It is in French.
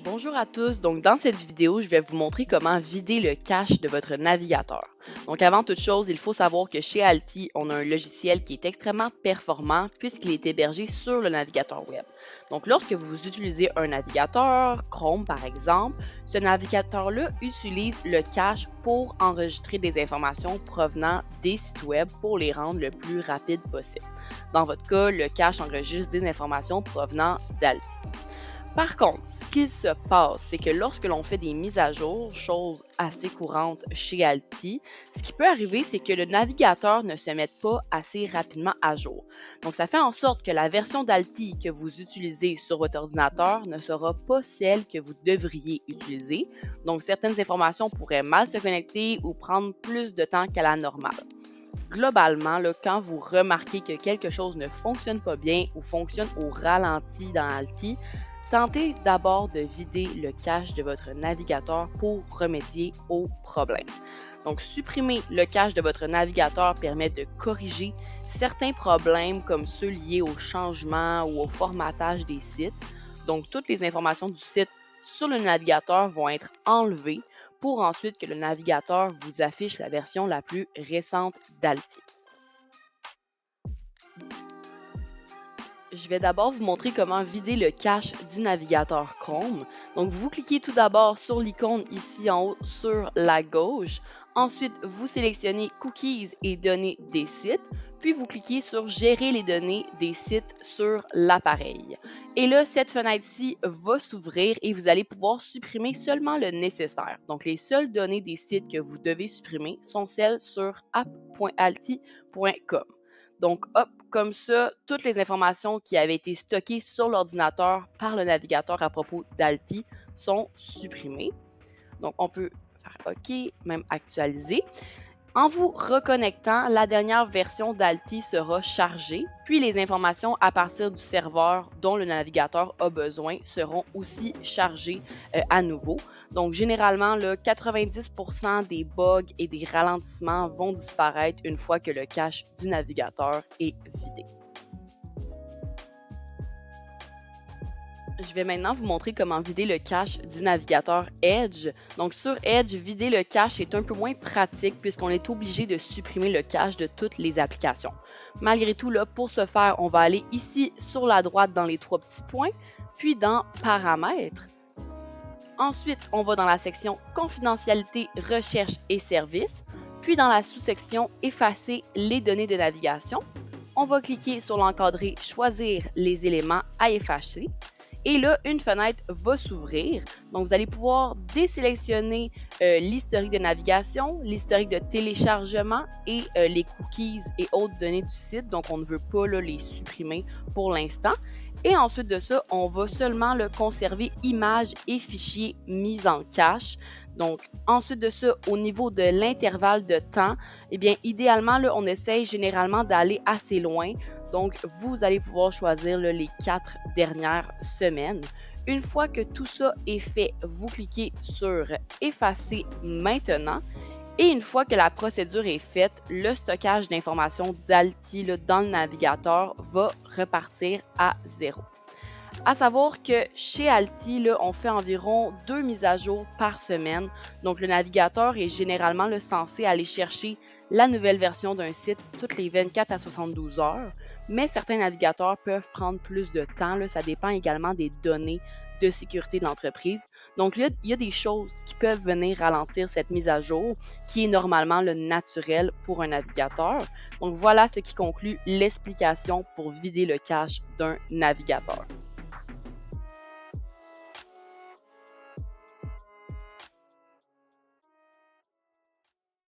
Bonjour à tous, donc dans cette vidéo, je vais vous montrer comment vider le cache de votre navigateur. Donc avant toute chose, il faut savoir que chez Alti, on a un logiciel qui est extrêmement performant puisqu'il est hébergé sur le navigateur web. Donc lorsque vous utilisez un navigateur, Chrome par exemple, ce navigateur-là utilise le cache pour enregistrer des informations provenant des sites web pour les rendre le plus rapide possible. Dans votre cas, le cache enregistre des informations provenant d'Alti. Par contre, ce qu'il se passe, c'est que lorsque l'on fait des mises à jour, chose assez courante chez Alti, ce qui peut arriver, c'est que le navigateur ne se mette pas assez rapidement à jour. Donc, ça fait en sorte que la version d'Alti que vous utilisez sur votre ordinateur ne sera pas celle que vous devriez utiliser. Donc, certaines informations pourraient mal se connecter ou prendre plus de temps qu'à la normale. Globalement, quand vous remarquez que quelque chose ne fonctionne pas bien ou fonctionne au ralenti dans Alti, tentez d'abord de vider le cache de votre navigateur pour remédier au problème. Donc, supprimer le cache de votre navigateur permet de corriger certains problèmes comme ceux liés au changement ou au formatage des sites. Donc, toutes les informations du site sur le navigateur vont être enlevées pour ensuite que le navigateur vous affiche la version la plus récente d'Alti. Je vais d'abord vous montrer comment vider le cache du navigateur Chrome. Donc, vous cliquez tout d'abord sur l'icône ici en haut sur la gauche. Ensuite, vous sélectionnez Cookies et données des sites. Puis, vous cliquez sur Gérer les données des sites sur l'appareil. Et là, cette fenêtre-ci va s'ouvrir et vous allez pouvoir supprimer seulement le nécessaire. Donc, les seules données des sites que vous devez supprimer sont celles sur app.alti.com. Donc, hop, comme ça, toutes les informations qui avaient été stockées sur l'ordinateur par le navigateur à propos d'Alti sont supprimées. Donc, on peut faire OK, même actualiser. En vous reconnectant, la dernière version d'Alti sera chargée, puis les informations à partir du serveur dont le navigateur a besoin seront aussi chargées à nouveau. Donc, généralement, 90% des bugs et des ralentissements vont disparaître une fois que le cache du navigateur est vidé. Je vais maintenant vous montrer comment vider le cache du navigateur Edge. Donc sur Edge, vider le cache est un peu moins pratique puisqu'on est obligé de supprimer le cache de toutes les applications. Malgré tout, pour ce faire, on va aller ici sur la droite dans les trois petits points, puis dans Paramètres. Ensuite, on va dans la section Confidentialité, Recherche et Services, puis dans la sous-section Effacer les données de navigation. On va cliquer sur l'encadré Choisir les éléments à effacer. Et là, une fenêtre va s'ouvrir. Donc, vous allez pouvoir désélectionner l'historique de navigation, l'historique de téléchargement et les cookies et autres données du site. Donc, on ne veut pas les supprimer pour l'instant. Et ensuite de ça, on va seulement conserver images et fichiers mis en cache. Donc, ensuite de ça, au niveau de l'intervalle de temps, eh bien, idéalement, on essaye généralement d'aller assez loin. Donc, vous allez pouvoir choisir les 4 dernières semaines. Une fois que tout ça est fait, vous cliquez sur « Effacer maintenant ». Et une fois que la procédure est faite, le stockage d'informations d'Alti dans le navigateur va repartir à 0. À savoir que chez Alti, on fait environ 2 mises à jour par semaine. Donc, le navigateur est généralement censé aller chercher la nouvelle version d'un site toutes les 24 à 72 heures. Mais certains navigateurs peuvent prendre plus de temps. Ça dépend également des données de sécurité de l'entreprise. Donc, il y a des choses qui peuvent venir ralentir cette mise à jour, qui est normalement le naturel pour un navigateur. Donc, voilà ce qui conclut l'explication pour vider le cache d'un navigateur.